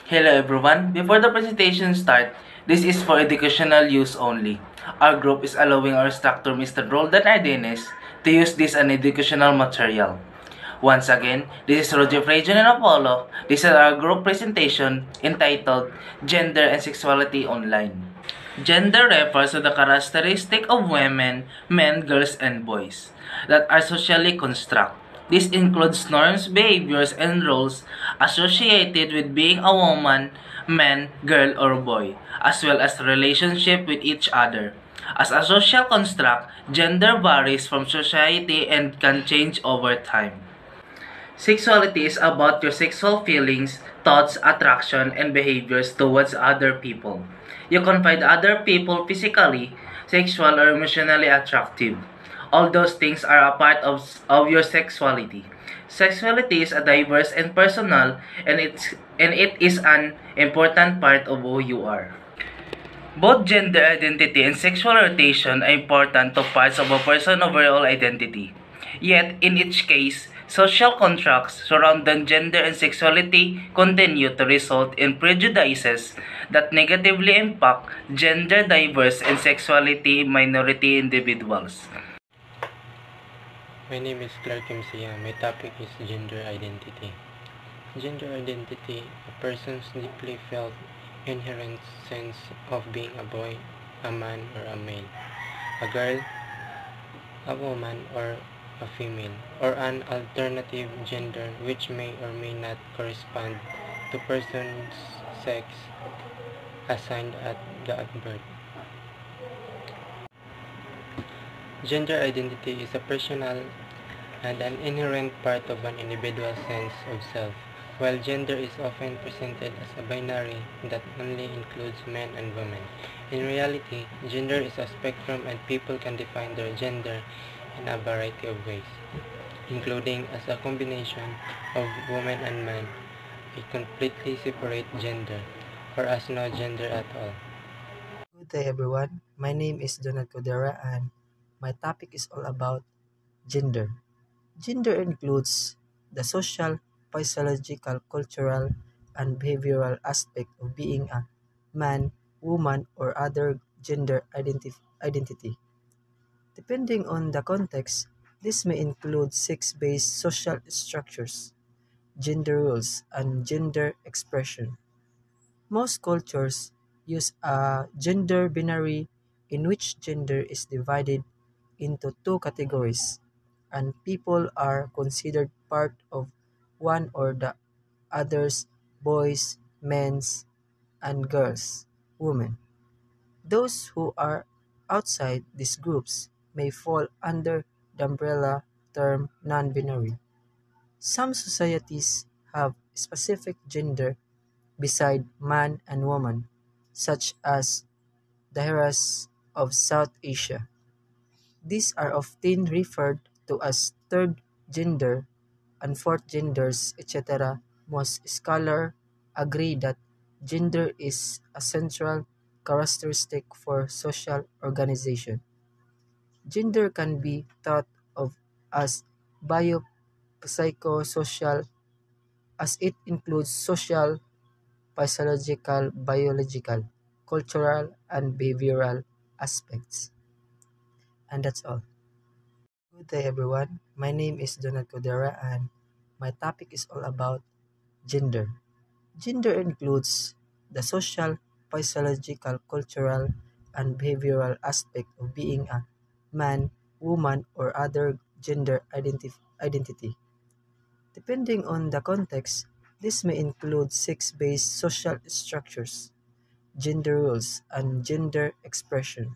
Hello everyone. Before the presentation start, this is for educational use only. Our group is allowing our instructor Mr. Roldan Ardenes to use this as an educational material. Once again, this is Roger Frazion and Apollo. This is our group presentation entitled Gender and Sexuality Online. Gender refers to the characteristic of women, men, girls, and boys that are socially constructed. This includes norms, behaviors, and roles associated with being a woman, man, girl, or boy, as well as relationship with each other. As a social construct, gender varies from society and can change over time. Sexuality is about your sexual feelings, thoughts, attraction, and behaviors towards other people. You can find other people physically, sexual, or emotionally attractive. All those things are a part of your sexuality. Sexuality is a diverse and personal, and it is an important part of who you are. Both gender identity and sexual orientation are important to parts of a person's overall identity. Yet, in each case, social contracts surrounding gender and sexuality continue to result in prejudices that negatively impact gender diverse and sexuality minority individuals. My name is Clark Kimsia. My topic is gender identity. Gender identity, a person's deeply felt inherent sense of being a boy, a man, or a male, a girl, a woman, or a female, or an alternative gender which may or may not correspond to person's sex assigned at birth. Gender identity is a personal and an inherent part of an individual's sense of self. While gender is often presented as a binary that only includes men and women, in reality, gender is a spectrum and people can define their gender in a variety of ways, including as a combination of woman and man, a completely separate gender, or as no gender at all. Good day everyone. My name is Donald Codera and my topic is all about gender. Gender includes the social, physiological, cultural, and behavioral aspect of being a man, woman, or other gender identity. Depending on the context, this may include sex-based social structures, gender roles, and gender expression. Most cultures use a gender binary in which gender is divided into two categories, and people are considered part of one or the others boys, men's, and girls, women. Those who are outside these groups may fall under the umbrella term non binary. Some societies have specific gender beside man and woman, such as the Heras of South Asia. These are often referred to as third gender and fourth genders, etc. Most scholars agree that gender is a central characteristic for social organization. Gender can be thought of as biopsychosocial as it includes social, physiological, biological, cultural, and behavioral aspects. And that's all. Good day, everyone. My name is Donald Codera, and my topic is all about gender. Gender includes the social, physiological, cultural, and behavioral aspect of being a man, woman, or other gender identity. Depending on the context, this may include sex-based social structures, gender roles, and gender expression.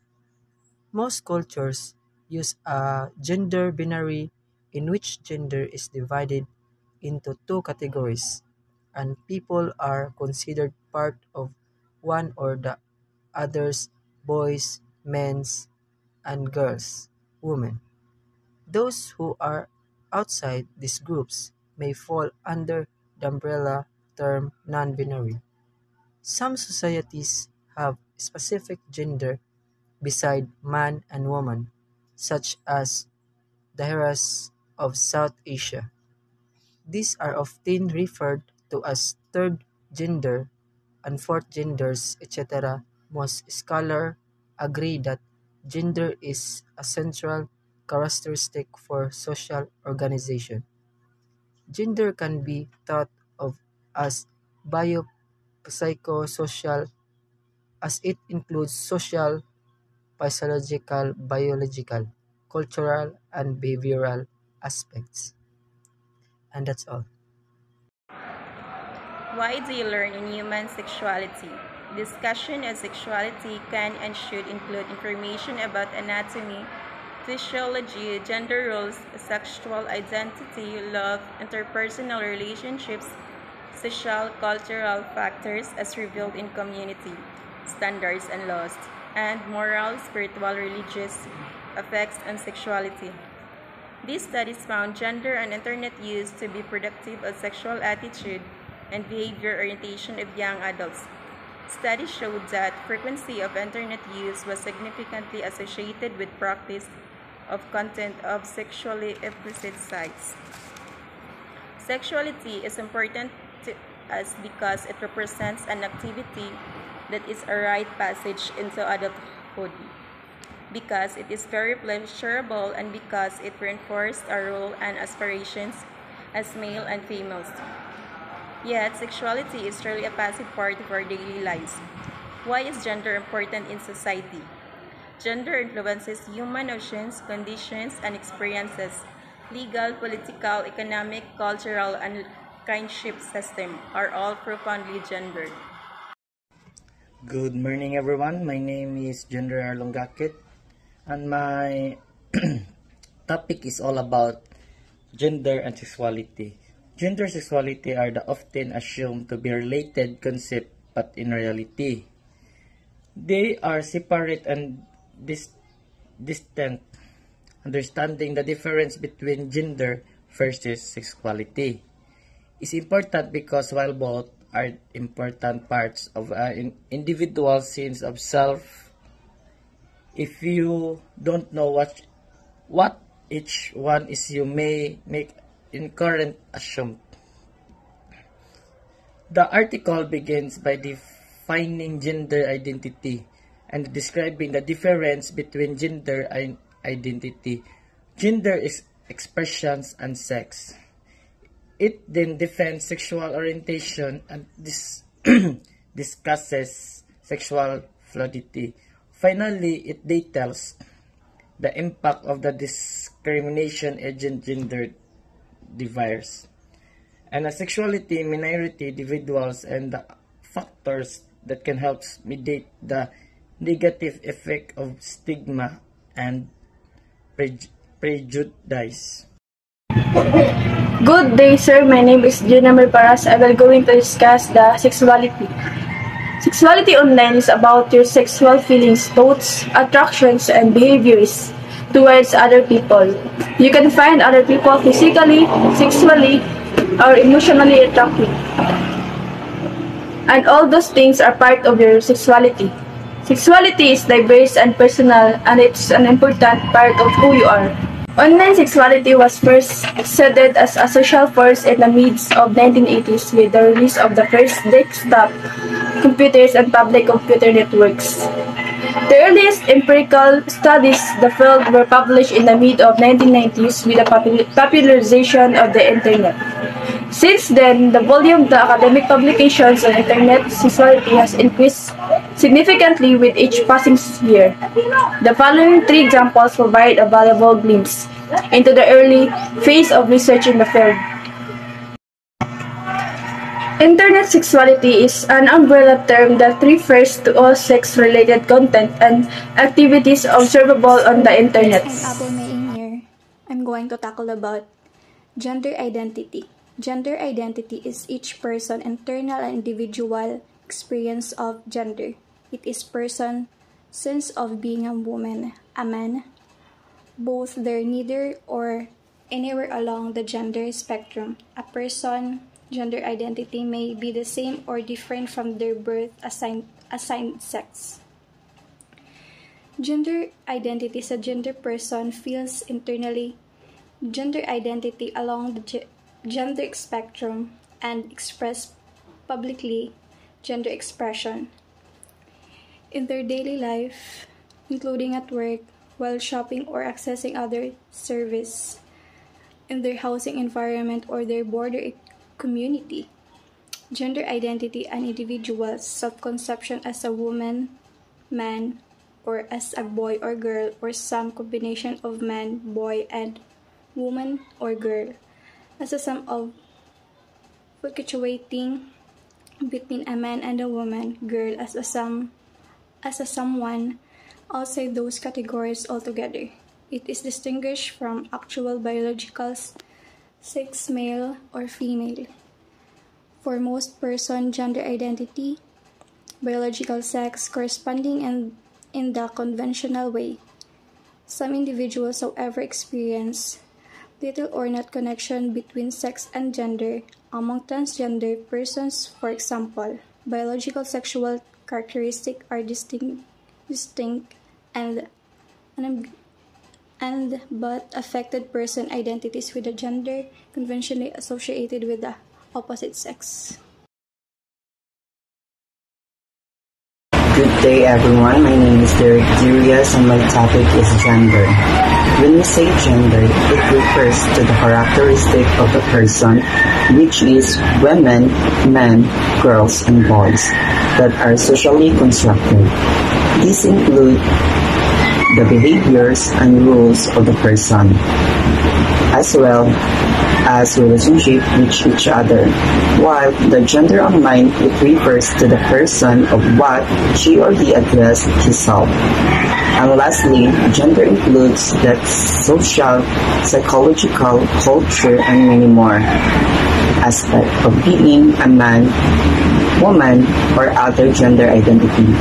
Most cultures use a gender binary in which gender is divided into two categories, and people are considered part of one or the others boys, men's, and girls, women. Those who are outside these groups may fall under the umbrella term non binary. Some societies have specific gender beside man and woman, such as the Heras of South Asia. These are often referred to as third gender and fourth genders, etc., most scholars agree that gender is a central characteristic for social organization. Gender can be thought of as biopsychosocial as it includes social, physiological, biological, cultural, and behavioral aspects. And that's all. Why do you learn in human sexuality? Discussion of sexuality can and should include information about anatomy, physiology, gender roles, sexual identity, love, interpersonal relationships, social, cultural factors as revealed in community, standards and laws, and moral, spiritual, religious effects on sexuality. These studies found gender and internet use to be predictive of sexual attitude and behavior orientation of young adults. Studies showed that frequency of internet use was significantly associated with practice of content of sexually explicit sites. Sexuality is important to us because it represents an activity that is a rite passage into adulthood, because it is very pleasurable, and because it reinforced our role and aspirations as male and females. Yet, sexuality is really a passive part of our daily lives. Why is gender important in society? Gender influences human notions, conditions, and experiences. Legal, political, economic, cultural, and kinship system are all profoundly gendered. Good morning, everyone. My name is Gender Arlongakit, and my topic is all about gender and sexuality. Gender and sexuality are the often assumed to be related concept, but in reality, they are separate and distinct. Understanding the difference between gender versus sexuality is important because while both are important parts of an individual sense of self, if you don't know what each one is, you may make incorrect assumptions. The article begins by defining gender identity and describing the difference between gender and identity. Gender is expressions and sex. It then defines sexual orientation and discusses sexual fluidity. Finally, it details the impact of the discrimination agent gender divides and a sexuality minority individuals and the factors that can help mitigate the negative effect of stigma and prejudice. Good day, sir. My name is Junamar Paras. I will going to discuss the sexuality. Sexuality online is about your sexual feelings, thoughts, attractions, and behaviors towards other people. You can find other people physically, sexually, or emotionally attractive. And all those things are part of your sexuality. Sexuality is diverse and personal, and it's an important part of who you are. Online sexuality was first seeded as a social force in the midst of 1980s with the release of the first desktop computers and public computer networks. The earliest empirical studies in the field were published in the mid of 1990s with the popularization of the internet. Since then, the volume of the academic publications on internet sexuality has increased significantly with each passing year. The following three examples provide a valuable glimpse into the early phase of research in the field. Internet sexuality is an umbrella term that refers to all sex-related content and activities observable on the internet. I'm Apple Maying here. I'm going to tackle about gender identity. Gender identity is each person's internal and individual experience of gender. It is person's sense of being a woman, a man, both there neither or anywhere along the gender spectrum. A person's gender identity may be the same or different from their birth assigned sex. Gender identity is a gender person feels internally. Gender identity along the gender spectrum and expressed publicly gender expression. In their daily life, including at work, while shopping or accessing other service, in their housing environment or their border community. Gender identity and individuals' self-conception as a woman, man, or as a boy or girl, or some combination of man, boy, and woman or girl, as a sum of fluctuating between a man and a woman, girl as a someone outside those categories altogether. It is distinguished from actual biological sex, male or female. For most person, gender identity, biological sex corresponding in the conventional way. Some individuals, however, experience little or not connection between sex and gender. Among transgender persons, for example, biological sexual characteristics are distinct and but affected person identities with a gender conventionally associated with the opposite sex. Good day everyone, my name is Derek Durias and my topic is gender. When we say gender, it refers to the characteristic of a person, which is women, men, girls, and boys, that are socially constructed. These include the behaviors and rules of the person, as well as relationship with each other, while the gender online, it refers to the person of what she or he addressed himself. And lastly, gender includes that social, psychological, culture, and many more aspect of being a man, woman, or other gender identity.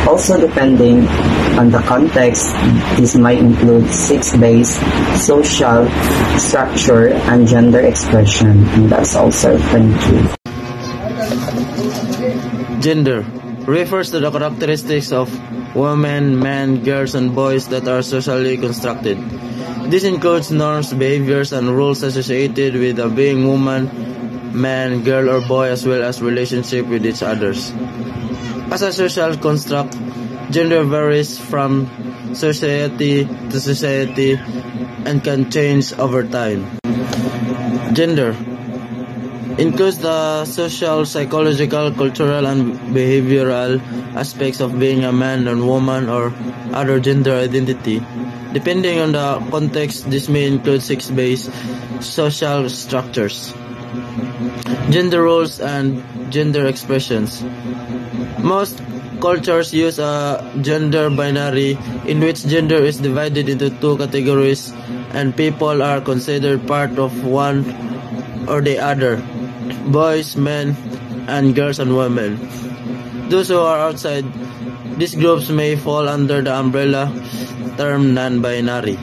Also depending on the context, this might include sex-based, social, structure, and gender expression. And that's also thank you. Gender refers to the characteristics of women, men, girls, and boys that are socially constructed. This includes norms, behaviors, and rules associated with being woman, man, girl, or boy, as well as relationship with each others. As a social construct, gender varies from society to society and can change over time. Gender includes the social, psychological, cultural, and behavioral aspects of being a man and woman or other gender identity. Depending on the context, this may include sex-based social structures, gender roles, and gender expressions. Most cultures use a gender binary in which gender is divided into two categories and people are considered part of one or the other, boys, men, and girls and women. Those who are outside these groups may fall under the umbrella term non-binary.